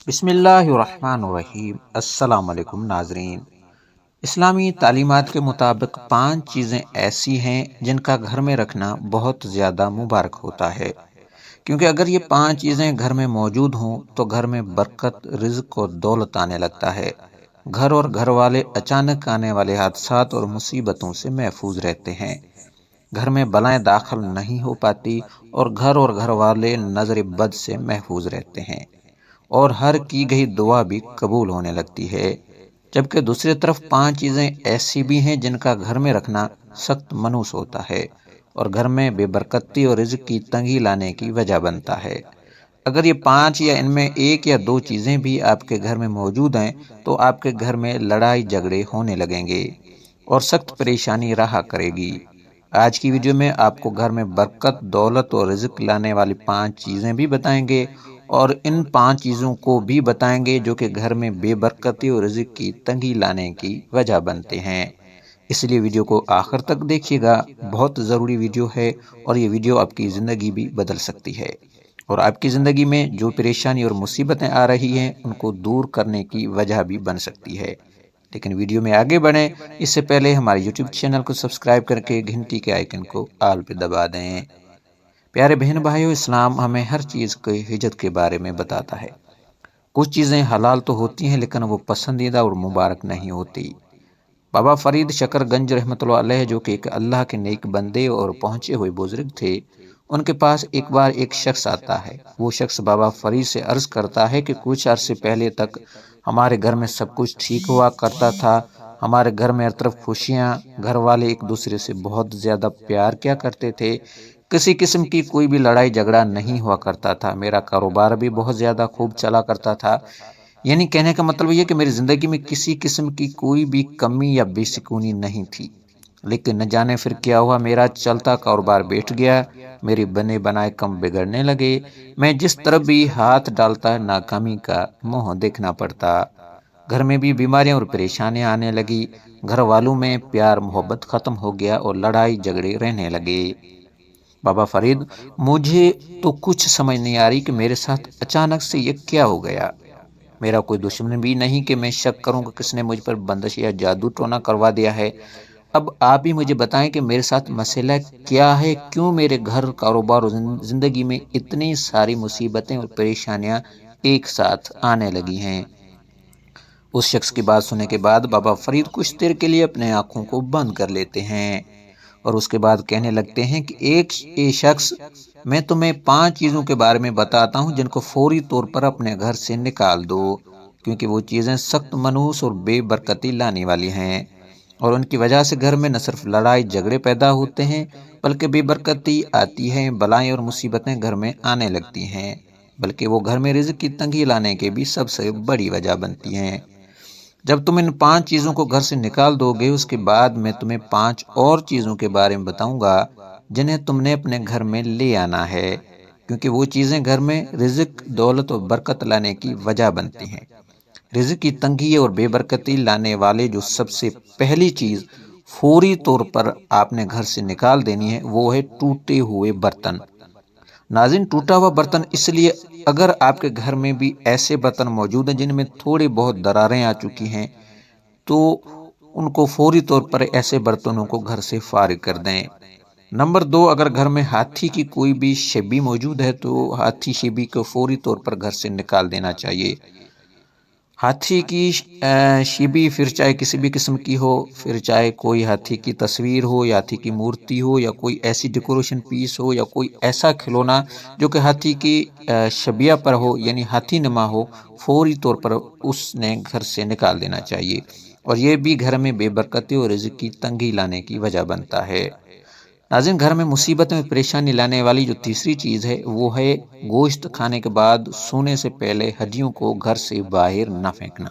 بسم اللہ الرحمن الرحیم۔ السلام علیکم ناظرین۔ اسلامی تعلیمات کے مطابق 5 چیزیں ایسی ہیں جن کا گھر میں رکھنا بہت زیادہ مبارک ہوتا ہے، کیونکہ اگر یہ 5 چیزیں گھر میں موجود ہوں تو گھر میں برکت، رزق اور دولت آنے لگتا ہے۔ گھر اور گھر والے اچانک آنے والے حادثات اور مصیبتوں سے محفوظ رہتے ہیں۔ گھر میں بلائیں داخل نہیں ہو پاتی اور گھر والے نظر بد سے محفوظ رہتے ہیں، اور ہر کی گئی دعا بھی قبول ہونے لگتی ہے۔ جبکہ دوسری طرف 5 چیزیں ایسی بھی ہیں جن کا گھر میں رکھنا سخت منحوس ہوتا ہے اور گھر میں بے برکتی اور رزق کی تنگی لانے کی وجہ بنتا ہے۔ اگر یہ 5 یا ان میں ایک یا دو چیزیں بھی آپ کے گھر میں موجود ہیں تو آپ کے گھر میں لڑائی جھگڑے ہونے لگیں گے اور سخت پریشانی رہا کرے گی۔ آج کی ویڈیو میں آپ کو گھر میں برکت، دولت اور رزق لانے والی 5 چیزیں بھی بتائیں گے، اور ان 5 چیزوں کو بھی بتائیں گے جو کہ گھر میں بے برکتی اور رزق کی تنگی لانے کی وجہ بنتے ہیں۔ اس لیے ویڈیو کو آخر تک دیکھیے گا، بہت ضروری ویڈیو ہے اور یہ ویڈیو آپ کی زندگی بھی بدل سکتی ہے، اور آپ کی زندگی میں جو پریشانی اور مصیبتیں آ رہی ہیں ان کو دور کرنے کی وجہ بھی بن سکتی ہے۔ لیکن ویڈیو میں آگے بڑھیں اس سے پہلے ہمارے یوٹیوب چینل کو سبسکرائب کر کے گھنٹی کے آئیکن کو آل پہ دبا دیں۔ پیارے بہن بھائیو، اسلام ہمیں ہر چیز کی ہجرت کے بارے میں بتاتا ہے۔ کچھ چیزیں حلال تو ہوتی ہیں لیکن وہ پسندیدہ اور مبارک نہیں ہوتی۔ بابا فرید شکر گنج رحمۃ اللہ علیہ، جو کہ ایک اللہ کے نیک بندے اور پہنچے ہوئے بزرگ تھے، ان کے پاس ایک بار ایک شخص آتا ہے۔ وہ شخص بابا فرید سے عرض کرتا ہے کہ کچھ عرصے پہلے تک ہمارے گھر میں سب کچھ ٹھیک ہوا کرتا تھا، ہمارے گھر میں ہر طرف خوشیاں، گھر والے ایک دوسرے سے بہت زیادہ پیار کیا کرتے تھے، کسی قسم کی کوئی بھی لڑائی جھگڑا نہیں ہوا کرتا تھا، میرا کاروبار بھی بہت زیادہ خوب چلا کرتا تھا۔ یعنی کہنے کا مطلب یہ کہ میری زندگی میں کسی قسم کی کوئی بھی کمی یا بے سکونی نہیں تھی۔ لیکن نہ جانے پھر کیا ہوا، میرا چلتا کاروبار بیٹھ گیا، میرے بنے بنائے کم بگڑنے لگے، میں جس طرف بھی ہاتھ ڈالتا ناکامی کا منہ دیکھنا پڑتا۔ گھر میں بھی بیماریاں اور پریشانیاں آنے لگی، گھر والوں میں پیار محبت ختم ہو گیا اور لڑائی جھگڑے رہنے لگے۔ بابا فرید، مجھے تو کچھ سمجھ نہیں آ رہی کہ میرے ساتھ اچانک سے یہ کیا ہو گیا۔ میرا کوئی دشمن بھی نہیں کہ میں شک کروں کہ کس نے مجھ پر بندش یا جادو ٹونا کروا دیا ہے۔ اب آپ بھی مجھے بتائیں کہ میرے ساتھ مسئلہ کیا ہے، کیوں میرے گھر، کاروبار اور زندگی میں اتنی ساری مصیبتیں اور پریشانیاں ایک ساتھ آنے لگی ہیں۔ اس شخص کی بات سننے کے بعد بابا فرید کچھ دیر کے لیے اپنے آنکھوں کو بند کر لیتے ہیں اور اس کے بعد کہنے لگتے ہیں کہ ایک شخص، میں تمہیں 5 چیزوں کے بارے میں بتاتا ہوں جن کو فوری طور پر اپنے گھر سے نکال دو، کیونکہ وہ چیزیں سخت منحوس اور بے برکتی لانے والی ہیں، اور ان کی وجہ سے گھر میں نہ صرف لڑائی جھگڑے پیدا ہوتے ہیں بلکہ بے برکتی آتی ہے، بلائیں اور مصیبتیں گھر میں آنے لگتی ہیں، بلکہ وہ گھر میں رزق کی تنگی لانے کے بھی سب سے بڑی وجہ بنتی ہیں۔ جب تم ان 5 چیزوں کو گھر سے نکال دو گے، اس کے بعد میں تمہیں 5 اور چیزوں کے بارے میں بتاؤں گا جنہیں تم نے اپنے گھر میں لے آنا ہے، کیونکہ وہ چیزیں گھر میں رزق، دولت اور برکت لانے کی وجہ بنتی ہیں۔ رزق کی تنگی اور بے برکتی لانے والے جو سب سے پہلی چیز فوری طور پر آپ نے گھر سے نکال دینی ہے وہ ہے ٹوٹے ہوئے برتن۔ ناظرین، ٹوٹا ہوا برتن اس لیے، اگر آپ کے گھر میں بھی ایسے برتن موجود ہیں جن میں تھوڑی بہت دراریں آ چکی ہیں تو ان کو فوری طور پر ایسے برتنوں کو گھر سے فارغ کر دیں۔ نمبر 2، اگر گھر میں ہاتھی کی کوئی بھی شبی موجود ہے تو ہاتھی شبی کو فوری طور پر گھر سے نکال دینا چاہیے۔ ہاتھی کی شبی پھر چاہے کسی بھی قسم کی ہو، پھر چاہے کوئی ہاتھی کی تصویر ہو یا ہاتھی کی مورتی ہو یا کوئی ایسی ڈیکوریشن پیس ہو یا کوئی ایسا کھلونا جو کہ ہاتھی کی شبیہ پر ہو، یعنی ہاتھی نما ہو، فوری طور پر اس نے گھر سے نکال دینا چاہیے، اور یہ بھی گھر میں بے برکتی اور رزق کی تنگی لانے کی وجہ بنتا ہے۔ ناظرین، گھر میں مصیبت میں پریشانی لانے والی جو تیسری چیز ہے وہ ہے گوشت کھانے کے بعد سونے سے پہلے ہڈیوں کو گھر سے باہر نہ پھینکنا۔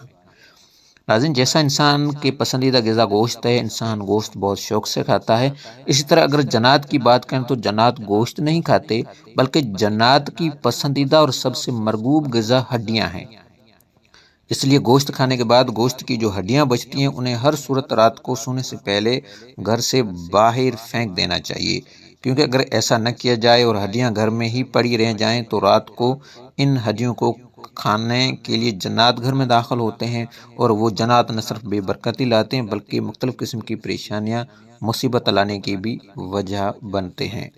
ناظرین، جیسا انسان کے پسندیدہ غذا گوشت ہے، انسان گوشت بہت شوق سے کھاتا ہے، اسی طرح اگر جنات کی بات کریں تو جنات گوشت نہیں کھاتے بلکہ جنات کی پسندیدہ اور سب سے مرغوب غذا ہڈیاں ہیں۔ اس لیے گوشت کھانے کے بعد گوشت کی جو ہڈیاں بچتی ہیں انہیں ہر صورت رات کو سونے سے پہلے گھر سے باہر پھینک دینا چاہیے، کیونکہ اگر ایسا نہ کیا جائے اور ہڈیاں گھر میں ہی پڑی رہ جائیں تو رات کو ان ہڈیوں کو کھانے کے لیے جنات گھر میں داخل ہوتے ہیں، اور وہ جنات نہ صرف بے برکتی لاتے ہیں بلکہ مختلف قسم کی پریشانیاں، مصیبت لانے کی بھی وجہ بنتے ہیں۔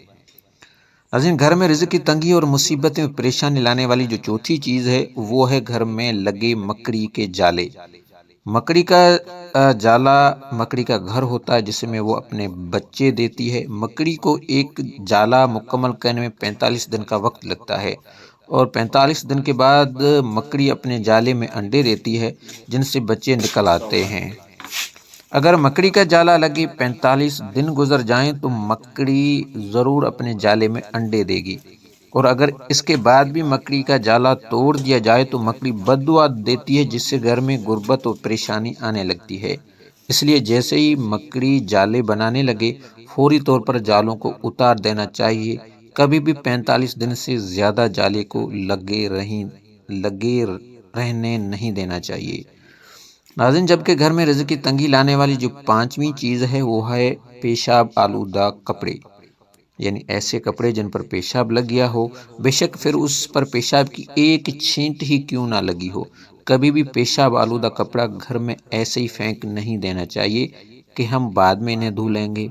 ناظرین، گھر میں رزق کی تنگی اور مصیبتیں اور پریشانی لانے والی جو چوتھی چیز ہے وہ ہے گھر میں لگے مکڑی کے جالے۔ مکڑی کا جالا مکڑی کا گھر ہوتا ہے جس میں وہ اپنے بچے دیتی ہے۔ مکڑی کو ایک جالا مکمل کرنے میں 45 دن کا وقت لگتا ہے، اور 45 دن کے بعد مکڑی اپنے جالے میں انڈے دیتی ہے جن سے بچے نکل آتے ہیں۔ اگر مکڑی کا جالا لگے 45 دن گزر جائیں تو مکڑی ضرور اپنے جالے میں انڈے دے گی، اور اگر اس کے بعد بھی مکڑی کا جالا توڑ دیا جائے تو مکڑی بد دعا دیتی ہے جس سے گھر میں غربت اور پریشانی آنے لگتی ہے۔ اس لیے جیسے ہی مکڑی جالے بنانے لگے فوری طور پر جالوں کو اتار دینا چاہیے، کبھی بھی 45 دن سے زیادہ جالے کو لگے رہنے نہیں دینا چاہیے۔ ناظرین، جبکہ گھر میں رزق کی تنگی لانے والی جو پانچویں چیز ہے وہ ہے پیشاب آلودہ کپڑے، یعنی ایسے کپڑے جن پر پیشاب لگ گیا ہو، بے شک پھر اس پر پیشاب کی ایک چھینٹ ہی کیوں نہ لگی ہو، کبھی بھی پیشاب آلودہ کپڑا گھر میں ایسے ہی پھینک نہیں دینا چاہیے کہ ہم بعد میں انہیں دھو لیں گے۔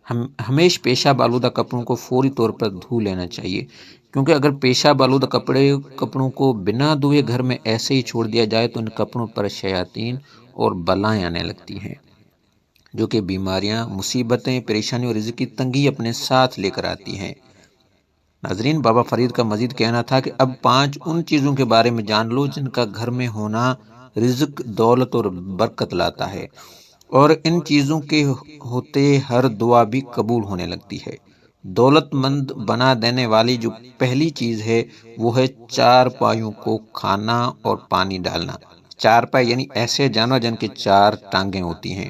ہمیشہ پیشاب آلودہ کپڑوں کو فوری طور پر دھو لینا چاہیے، کیونکہ اگر پیشاب آلودہ کپڑوں کو بنا دھوئے گھر میں ایسے ہی چھوڑ دیا جائے تو ان کپڑوں پر شیاطین اور بلائیں آنے لگتی ہیں، جو کہ بیماریاں، مصیبتیں، پریشانی اور رزق کی تنگی اپنے ساتھ لے کر آتی ہیں۔ ناظرین، بابا فرید کا مزید کہنا تھا کہ اب 5 ان چیزوں کے بارے میں جان لو جن کا گھر میں ہونا رزق، دولت اور برکت لاتا ہے، اور ان چیزوں کے ہوتے ہر دعا بھی قبول ہونے لگتی ہے۔ دولت مند بنا دینے والی جو پہلی چیز ہے وہ ہے 4 پایوں کو کھانا اور پانی ڈالنا۔ 4 پائے یعنی ایسے جانور جن کے 4 ٹانگیں ہوتی ہیں،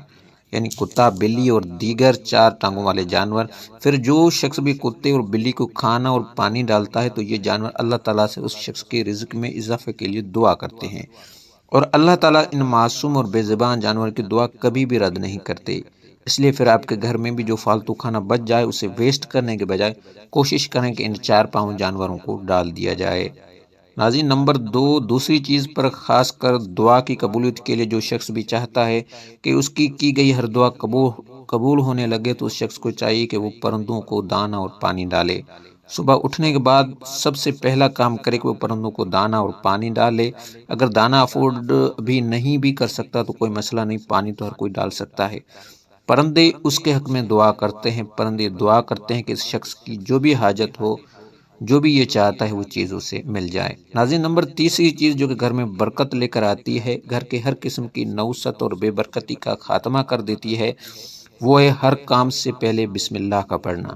یعنی کتا، بلی اور دیگر 4 ٹانگوں والے جانور۔ پھر جو شخص بھی کتے اور بلی کو کھانا اور پانی ڈالتا ہے تو یہ جانور اللہ تعالیٰ سے اس شخص کے رزق میں اضافے کے لیے دعا کرتے ہیں، اور اللہ تعالیٰ ان معصوم اور بے زبان جانور کی دعا کبھی بھی رد نہیں کرتے۔ اس لیے پھر آپ کے گھر میں بھی جو فالتو کھانا بچ جائے اسے ویسٹ کرنے کے بجائے کوشش کریں کہ ان 4 پاؤں جانوروں کو ڈال دیا جائے۔ ناظرین، نمبر 2، دوسری چیز پر خاص کر دعا کی قبولیت کے لیے جو شخص بھی چاہتا ہے کہ اس کی گئی ہر دعا قبول ہونے لگے تو اس شخص کو چاہیے کہ وہ پرندوں کو دانہ اور پانی ڈالے۔ صبح اٹھنے کے بعد سب سے پہلا کام کرے کہ وہ پرندوں کو دانہ اور پانی ڈالے۔ اگر دانہ افورڈ بھی نہیں بھی کر سکتا تو کوئی مسئلہ نہیں، پانی تو ہر کوئی ڈال سکتا ہے۔ پرندے اس کے حق میں دعا کرتے ہیں، پرندے دعا کرتے ہیں کہ اس شخص کی جو بھی حاجت ہو، جو بھی یہ چاہتا ہے وہ چیز اسے مل جائے۔ ناظرین، نمبر تیسری چیز جو کہ گھر میں برکت لے کر آتی ہے، گھر کے ہر قسم کی نوست اور بے برکتی کا خاتمہ کر دیتی ہے، وہ ہے ہر کام سے پہلے بسم اللہ کا پڑھنا۔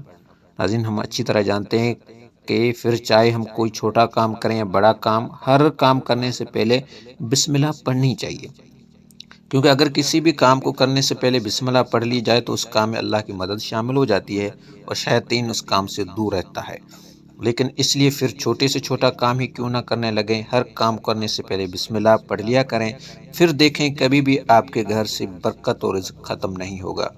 ناظرین، ہم اچھی طرح جانتے ہیں کہ پھر چاہے ہم کوئی چھوٹا کام کریں یا بڑا کام، ہر کام کرنے سے پہلے بسم اللہ پڑھنی چاہیے، کیونکہ اگر کسی بھی کام کو کرنے سے پہلے بسم اللہ پڑھ لی جائے تو اس کام میں اللہ کی مدد شامل ہو جاتی ہے اور شیاطین اس کام سے دور رہتا ہے۔ لیکن اس لیے پھر چھوٹے سے چھوٹا کام ہی کیوں نہ کرنے لگیں، ہر کام کرنے سے پہلے بسم اللہ پڑھ لیا کریں، پھر دیکھیں کبھی بھی آپ کے گھر سے برکت اور رزق ختم نہیں ہوگا۔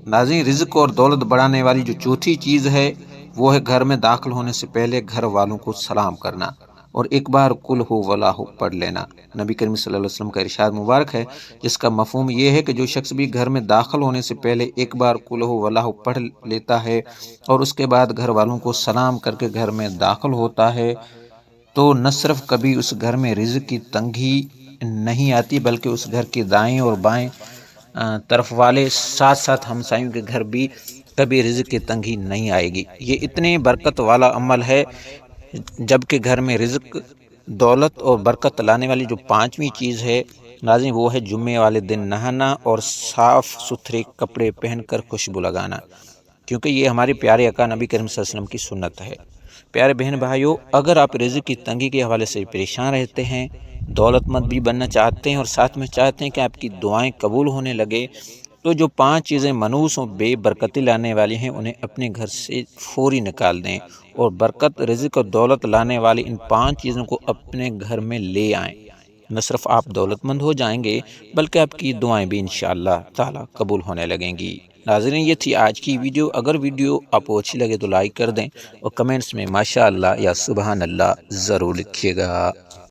ناظرین، رزق اور دولت بڑھانے والی جو چوتھی چیز ہے وہ ہے گھر میں داخل ہونے سے پہلے گھر والوں کو سلام کرنا اور ایک بار قل ہو واللہ پڑھ لینا۔ نبی کریم صلی اللہ علیہ وسلم کا ارشاد مبارک ہے جس کا مفہوم یہ ہے کہ جو شخص بھی گھر میں داخل ہونے سے پہلے ایک بار قل ہو واللہ پڑھ لیتا ہے اور اس کے بعد گھر والوں کو سلام کر کے گھر میں داخل ہوتا ہے تو نہ صرف کبھی اس گھر میں رزق کی تنگی نہیں آتی بلکہ اس گھر کے دائیں اور بائیں طرف والے ساتھ ساتھ ہمسایوں کے گھر بھی کبھی رزق کی تنگی نہیں آئے گی۔ یہ اتنے برکت والا عمل ہے، جبکہ گھر میں رزق، دولت اور برکت لانے والی جو پانچویں چیز ہے ناظرین وہ ہے جمعے والے دن نہانا اور صاف ستھرے کپڑے پہن کر خوشبو لگانا، کیونکہ یہ ہمارے پیارے آقا نبی کریم صلی اللہ علیہ وسلم کی سنت ہے۔ پیارے بہن بھائیو، اگر آپ رزق کی تنگی کے حوالے سے پریشان رہتے ہیں، دولت مند بھی بننا چاہتے ہیں اور ساتھ میں چاہتے ہیں کہ آپ کی دعائیں قبول ہونے لگے، تو جو 5 چیزیں منحوس اور بے برکتی لانے والی ہیں انہیں اپنے گھر سے فوری نکال دیں اور برکت، رزق اور دولت لانے والی ان 5 چیزوں کو اپنے گھر میں لے آئیں۔ نہ صرف آپ دولت مند ہو جائیں گے بلکہ آپ کی دعائیں بھی انشاءاللہ تعالی قبول ہونے لگیں گی۔ ناظرین یہ تھی آج کی ویڈیو، اگر ویڈیو آپ کو اچھی لگے تو لائک کر دیں اور کمنٹس میں ماشاء اللہ یا سبحان اللہ ضرور لکھیے گا۔